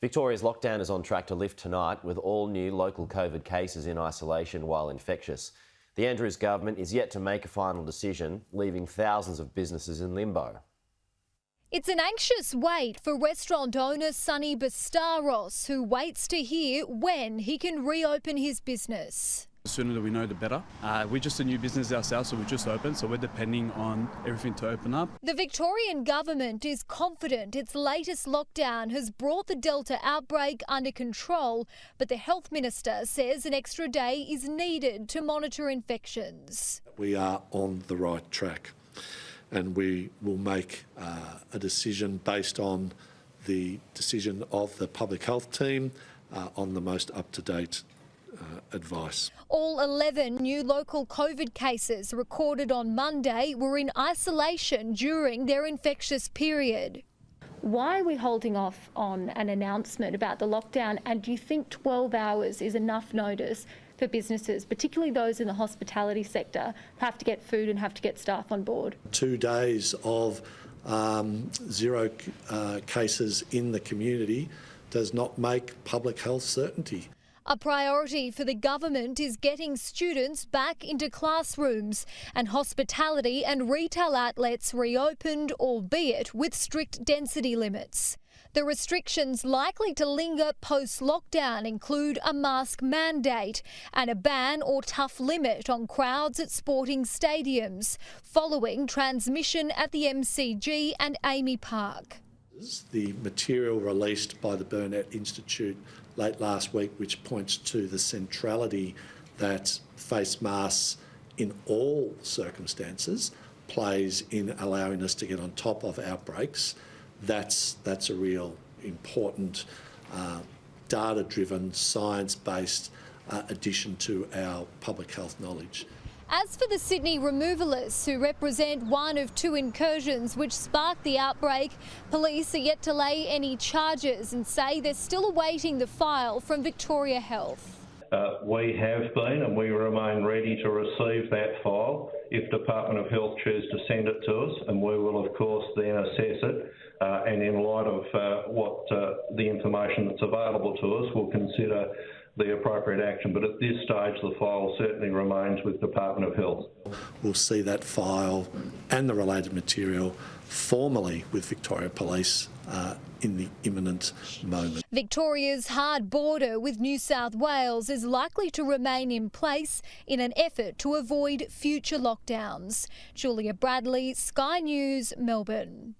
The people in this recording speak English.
Victoria's lockdown is on track to lift tonight with all new local COVID cases in isolation while infectious. The Andrews government is yet to make a final decision, leaving thousands of businesses in limbo. It's an anxious wait for restaurant owner Sonny Bastaros, who waits to hear when he can reopen his business. The sooner that we know, the better. We're just a new business ourselves, so we just opened, so we're depending on everything to open up. The Victorian government is confident its latest lockdown has brought the Delta outbreak under control, but the Health Minister says an extra day is needed to monitor infections. We are on the right track, and we will make a decision based on the decision of the public health team on the most up-to-date advice. All 11 new local COVID cases recorded on Monday were in isolation during their infectious period. Why are we holding off on an announcement about the lockdown, and do you think 12 hours is enough notice for businesses, particularly those in the hospitality sector, who have to get food and have to get staff on board? 2 days of zero cases in the community does not make public health certainty. A priority for the government is getting students back into classrooms and hospitality and retail outlets reopened, albeit with strict density limits. The restrictions likely to linger post-lockdown include a mask mandate and a ban or tough limit on crowds at sporting stadiums, following transmission at the MCG and AAMI Park. The material released by the Burnett Institute late last week, which points to the centrality that face masks in all circumstances plays in allowing us to get on top of outbreaks. That's a real important data-driven, science-based addition to our public health knowledge. As for the Sydney removalists, who represent one of 2 incursions which sparked the outbreak, police are yet to lay any charges and say they're still awaiting the file from Victoria Health. We have been and we remain ready to receive that file if Department of Health choose to send it to us, and we will of course then assess it and in light of the information that's available to us, we'll consider the appropriate action. But at this stage, the file certainly remains with Department of Health. We'll see that file and the related material formally with Victoria Police in the imminent moment. Victoria's hard border with New South Wales is likely to remain in place in an effort to avoid future lockdowns. Julia Bradley, Sky News, Melbourne.